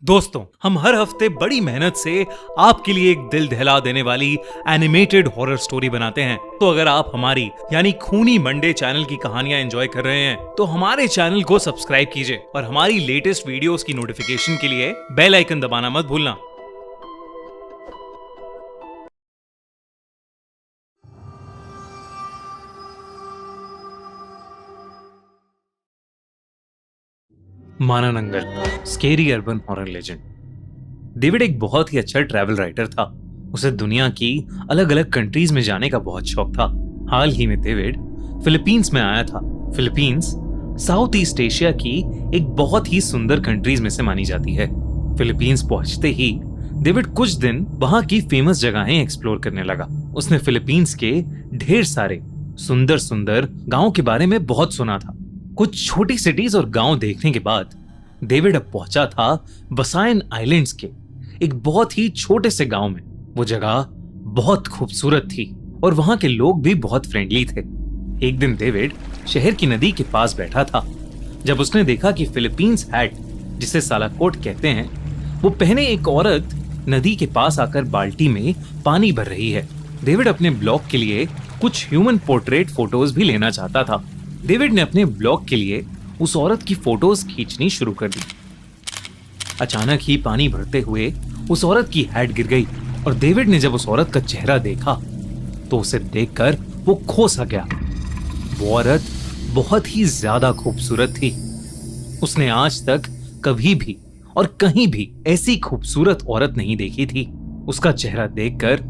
दोस्तों, हम हर हफ्ते बड़ी मेहनत से आपके लिए एक दिल दहला देने वाली एनिमेटेड हॉरर स्टोरी बनाते हैं। तो अगर आप हमारी यानी खूनी मंडे चैनल की कहानियां एंजॉय कर रहे हैं तो हमारे चैनल को सब्सक्राइब कीजिए और हमारी लेटेस्ट वीडियोस की नोटिफिकेशन के लिए बेल आइकन दबाना मत भूलना। माना Nangal, scary urban horror legend. David एक बहुत ही अच्छा ट्रैवल राइटर था। उसे दुनिया की अलग अलग कंट्रीज में जाने का बहुत शौक था। हाल ही में डेविड फिलीपींस में आया था। फिलीपींस साउथ ईस्ट एशिया की एक बहुत ही सुंदर कंट्रीज में से मानी जाती है। फिलीपींस पहुंचते ही डेविड कुछ दिन वहां की फेमस जगहें एक्सप्लोर करने लगा। उसने फिलीपींस के ढेर सारे सुंदर सुंदर गांवों के बारे में बहुत सुना था। कुछ छोटी सिटीज और गांव देखने के बाद डेविड अब पहुंचा था बसाइन आइलैंड्स के एक बहुत ही छोटे से गांव में। वो जगह बहुत खूबसूरत थी और वहां के लोग भी बहुत फ्रेंडली थे। एक दिन डेविड शहर की नदी के पास बैठा था जब उसने देखा कि फिलीपींस हैट, जिसे सालाकोट कहते हैं, वो पहने एक औरत नदी के पास आकर बाल्टी में पानी भर रही है। डेविड अपने ब्लॉग के लिए कुछ ह्यूमन पोर्ट्रेट फोटोज भी लेना चाहता था। डेविड ने अपने ब्लॉग के लिए उस औरत की फोटोज खींचनी शुरू कर दी। अचानक ही पानी भरते हुए उस औरत की हैट गिर गई और डेविड ने जब उस औरत का चेहरा देखा तो उसे देखकर वो खो सा गया। वो औरत बहुत ही ज्यादा खूबसूरत थी। उसने आज तक कभी भी और कहीं भी ऐसी खूबसूरत औरत नहीं देखी थी। उसका चेहरा देखकर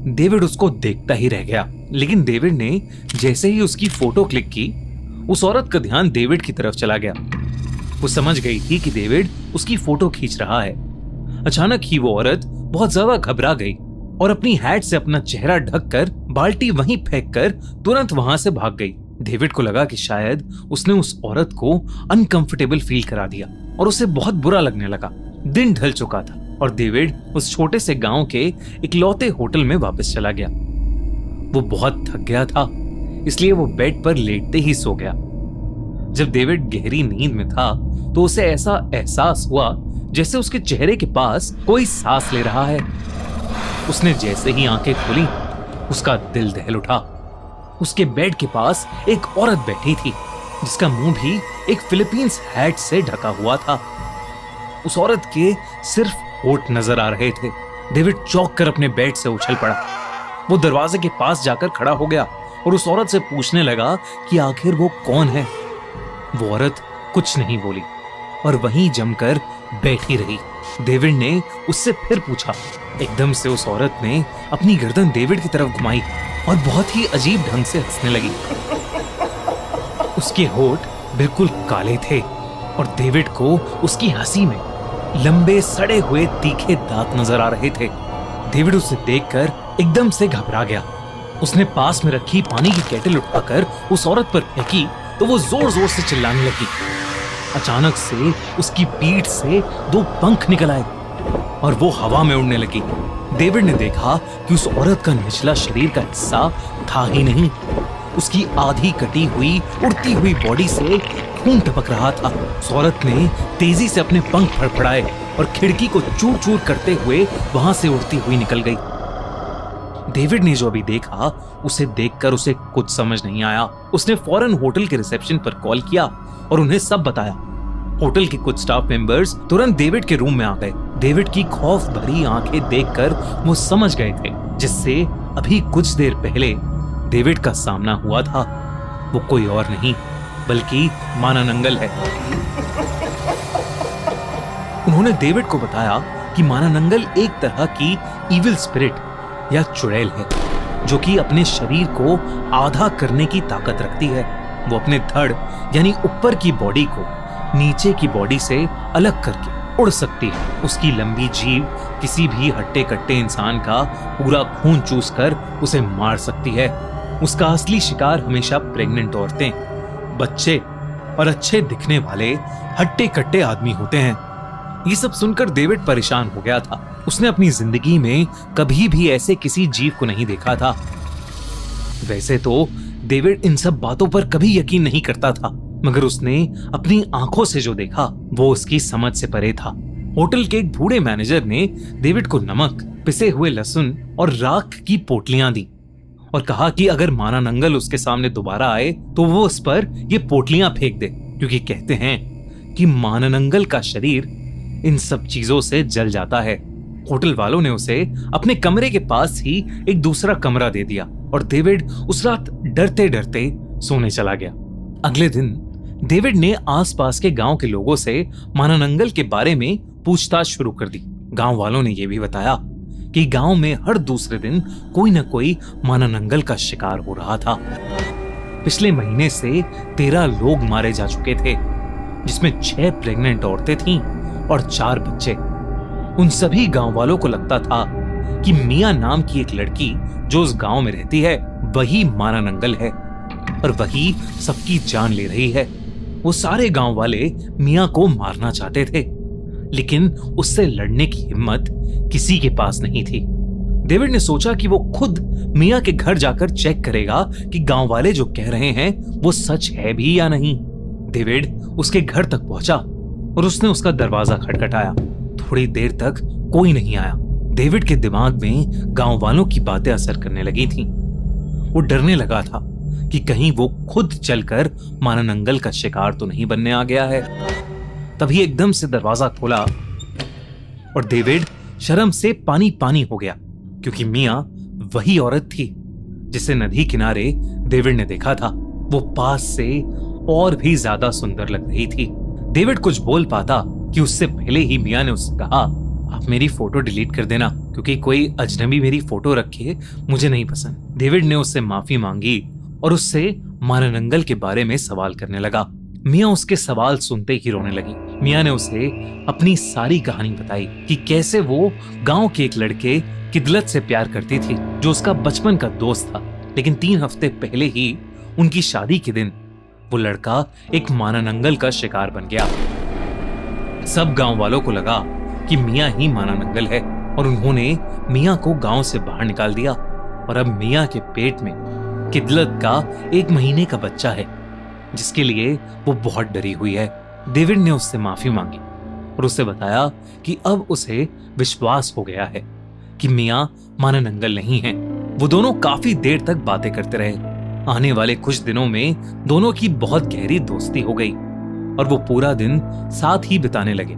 डेविड उसको देखता ही रह गया। लेकिन डेविड ने जैसे ही उसकी फोटो क्लिक की, उस औरत का ध्यान डेविड की तरफ चला गया। वो समझ गई थी कि डेविड उसकी फोटो खींच रहा है। अचानक ही वो औरत बहुत ज्यादा घबरा गई और अपनी हैट से अपना चेहरा ढककर बाल्टी वहीं फेंककर तुरंत वहां से भाग गई। डेविड को लगा कि शायद उसने उस औरत को अनकंफर्टेबल फील करा दिया और उसे बहुत बुरा लगने लगा। दिन ढल चुका था और डेविड उस छोटे से गांव के इकलौते होटल में वापस चला गया। वो बहुत थक गया था, इसलिए वो बेड पर लेटते ही सो गया। जब डेविड गहरी नींद में था तो उसे ऐसा एहसास हुआ जैसे उसके चेहरे के पास कोई सांस ले रहा है। उसने जैसे ही आंखें खोली, उसका दिल दहल उठा। उसके बेड के पास एक औरत बैठी थी जिसका मुंह भी एक फिलीपींस हैट से ढका हुआ था। उस औरत के सिर्फ होंठ नजर आ रहे थे। डेविड चौंक कर अपने बेड से उछल पड़ा। वो दरवाजे के पास जाकर खड़ा हो गया और उस औरत से पूछने लगा कि आखिर वो कौन है। वो औरत कुछ नहीं बोली और वहीं जमकर बैठी रही। डेविड ने उससे फिर पूछा। एकदम से उस औरत ने अपनी गर्दन डेविड की तरफ घुमाई और बहुत ही अजीब ढंग से हंसने लगी। उसके होंठ बिल्कुल काले थे और डेविड को उसकी हंसी में लंबे सड़े हुए तीखे दांत नजर आ रहे थे। डेविड उसे देखकर एकदम से घबरा गया। उसने पास में रखी पानी की केटल उठाकर उस औरत पर फेंकी तो वो जोर जोर से चिल्लाने लगी। अचानक से उसकी पीठ से दो पंख निकल आए और वो हवा में उड़ने लगी। डेविड ने देखा कि उस औरत का निचला शरीर का हिस्सा था ही नहीं। उसकी आधी कटी हुई उड़ती हुई बॉडी से खून टपक रहा था। उस औरत ने तेजी से अपने पंख फड़फड़ाए और खिड़की को चूर चूर करते हुए वहां से उड़ती हुई निकल गई। डेविड ने जो अभी देखा उसे देखकर उसे कुछ समझ नहीं आया। उसने फौरन होटल के रिसेप्शन पर कॉल किया और उन्हें सब बताया। होटल के कुछ स्टाफ मेंबर्स तुरंत डेविड के रूम में आ गए। डेविड की खौफ भरी आंखें देखकर वो समझ गए थे जिससे अभी कुछ देर पहले डेविड का सामना हुआ था वो कोई और नहीं बल्कि माना नंगल है। उन्होंने डेविड को बताया कि माना नंगल एक तरह की इविल स्पिरिट या चुड़ैल है जो कि अपने शरीर को आधा करने की ताकत रखती है। वो अपने धड़ यानी ऊपर की बॉडी को नीचे की बॉडी से अलग करके उड़ सकती है। उसकी लंबी जीभ किसी भी हट्टे कट्टे इंसान का पूरा खून चूस कर उसे मार सकती है। उसका असली शिकार हमेशा प्रेग्नेंट औरतें, बच्चे और अच्छे दिखने वाले हट्टे कट्टे आदमी होते हैं। ये सब सुनकर डेविड परेशान हो गया था। उसने अपनी जिंदगी में कभी भी ऐसे किसी जीव को नहीं देखा था। वैसे तो डेविड इन सब बातों पर कभी यकीन नहीं करता था, मगर उसने अपनी आंखों से जो देखा वो उसकी समझ से परे था। होटल के एक बूढ़े मैनेजर ने डेविड को नमक, पिसे हुए लहसुन और राख की पोटलियां दी और कहा कि अगर मानानंगल उसके सामने दोबारा आए तो वो उस पर ये पोटलियां फेंक दे, क्योंकि कहते हैं कि मानानंगल का शरीर इन सब चीजों से जल जाता है। होटल वालों ने उसे अपने कमरे के पास ही एक दूसरा कमरा दे दिया और डेविड उस रात डरते डरते सोने चला गया। अगले दिन डेविड ने आसपास के गांव के लोगों से मानानंगल के बारे में पूछताछ शुरू कर दी। गांव वालों ने यह भी बताया कि गांव में हर दूसरे दिन कोई न कोई मानानंगल का शिकार हो रहा था। पिछले महीने से 13 लोग मारे जा चुके थे, जिसमें 6 प्रेग्नेंट औरतें थीं और 4 बच्चे। उन सभी गांव वालों को लगता था कि मिया नाम की एक लड़की जो उस गांव में रहती है वही मानानंगल है और वही सबकी जान ले रही है। वो सारे गांव वाले मिया को मारना चाहते थे, लेकिन उससे लड़ने की हिम्मत किसी के पास नहीं थी। डेविड ने सोचा कि वो खुद मिया के घर जाकर चेक करेगा कि गांव वाले जो कह रहे हैं वो सच है भी या नहीं। डेविड उसके घर तक पहुंचा और उसने उसका दरवाजा खटखटाया। थोड़ी देर तक कोई नहीं आया। डेविड के दिमाग में गांव वालों की बातें असर करने लगी थीं। वो डरने लगा था कि कहीं वो खुद चलकर मानानंगल का शिकार तो नहीं बनने आ गया है। तभी एकदम से दरवाजा खोला और डेविड शर्म से पानी पानी हो गया, क्योंकि मिया वही औरत थी जिसे नदी किनारे डेविड ने देखा था। वो पास से और भी ज्यादा सुंदर लग रही थी। डेविड कुछ बोल पाता कि उससे पहले ही मिया ने उससे कहा, आप मेरी फोटो डिलीट कर देना, क्योंकि कोई अजनबी मेरी फोटो रखे मुझे नहीं पसंद। डेविड ने उससे माफी मांगी और उससे मानानंगल के बारे में सवाल करने लगा। मिया उसके सवाल सुनते ही रोने लगी। मिया ने उसे अपनी सारी कहानी बताई कि कैसे वो गांव के एक लड़के किदलत से प्यार करती थी, जो उसका बचपन का दोस्त था, लेकिन 3 हफ्ते पहले ही उनकी शादी के दिन वो लड़का एक मानानंगल का शिकार बन गया। सब गांव वालों को लगा कि मिया ही मानानंगल है और उन्होंने मिया को गांव से बाहर निकाल दिया और अब मिया के पेट में किदलत का 1 महीने का बच्चा है, जिसके लिए वो बहुत डरी हुई है। डेविड ने उससे माफी मांगी और उसे बताया कि अब उसे विश्वास हो गया है कि मिया मानानंगल नहीं है। वो दोनों काफी देर तक बातें करते रहे। आने वाले कुछ दिनों में दोनों की बहुत गहरी दोस्ती हो गई और वो पूरा दिन साथ ही बिताने लगे।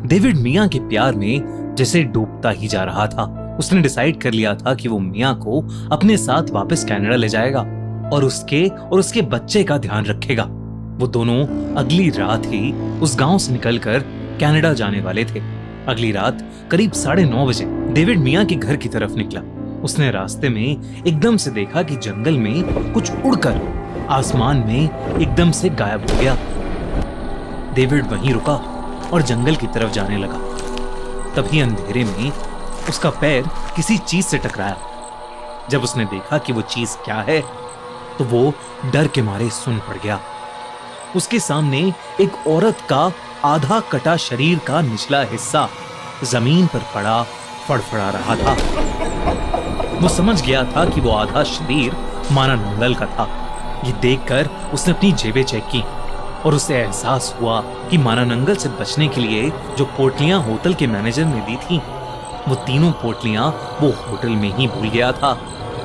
डेविड मिया के प्यार में जैसे डूबता ही जा रहा था। उसने डिसाइड कर लिया था कि वो मिया को अपने साथ वापस कनाडा ले जाएगा और उसके बच्चे का ध्यान रखेगा। वो दोनों अगली रात ही उस गांव से निकलकर कनाडा जाने वाले थे। अगली रात करीब 9:30 बजे डेविड मिया के घर की तरफ निकला। उसने रास्ते में एकदम से देखा कि जंगल में कुछ उड़कर आसमान में एकदम से गायब हो गया। डेविड वहीं रुका और जंगल की तरफ जाने लगा। तभी अंधेरे में उसका पैर किसी चीज से टकराया। जब उसने देखा कि वो चीज क्या है तो वो डर के मारे सुन पड़ गया। उसके सामने एक औरत का आधा कटा शरीर का निचला हिस्सा जमीन पर पड़ा फड़फड़ा रहा था। वो समझ गया था कि वो आधा शरीर मानानंगल का था। ये देखकर उसने अपनी जेबें चेक की और उसे एहसास हुआ कि मानानंगल से बचने के लिए जो पोटलियां होटल के मैनेजर ने दी थी, वो तीनों पोटलियां वो होटल में ही भूल गया था।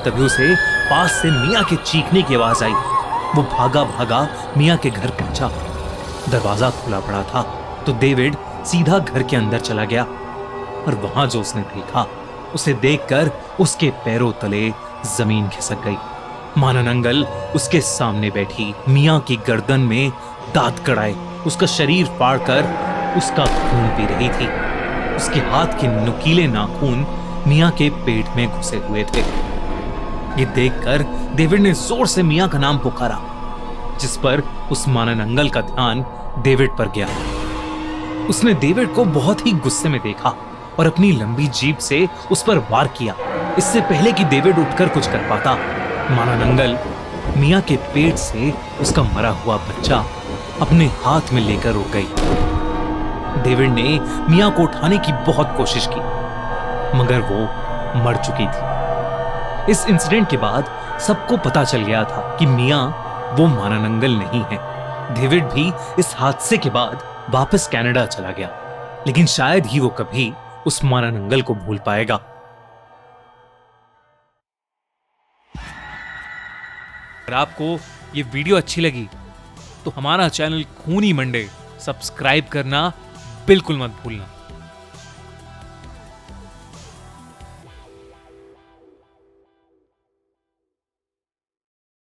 तभी उसे पास से मिया के चीखने की आवाज आई। वो भागा भागा मिया के घर पहुंचा। दरवाजा खुला पड़ा था तो डेविड सीधा घर के अंदर चला गया और वहां जो उसने देखा, उसे देखकर उसके पैरों तले जमीन खिसक गई। मानानंगल उसके सामने बैठी मिया की गर्दन में दांत कड़ाए उसका शरीर फाड़कर उसका खून पी रही थी। उसके हाथ के नुकीले नाखून मिया के पेट में घुसे हुए थे। ये देखकर डेविड ने जोर से मिया का नाम पुकारा, जिस पर उस मानानंगल का ध्यान डेविड पर गया। उसने डेविड को बहुत ही गुस्से में देखा और अपनी लंबी जीभ से उस पर वार किया। इससे पहले कि डेविड उठकर कुछ कर पाता, मानानंगल मिया के पेट से उसका मरा हुआ बच्चा अपने हाथ में लेकर रुक गई। डेविड ने मिया को उठाने की बहुत कोशिश की, मगर वो मर चुकी थी। इस इंसिडेंट के बाद सबको पता चल गया था कि मिया वो मानानंगल नहीं है। डेविड भी इस हादसे के बाद वापस कनाडा चला गया लेकिन शायद ही वो कभी उस माननंगल को भूल पाएगा। अगर आपको ये वीडियो अच्छी लगी तो हमारा चैनल खूनी मंडे सब्सक्राइब करना बिल्कुल मत भूलना।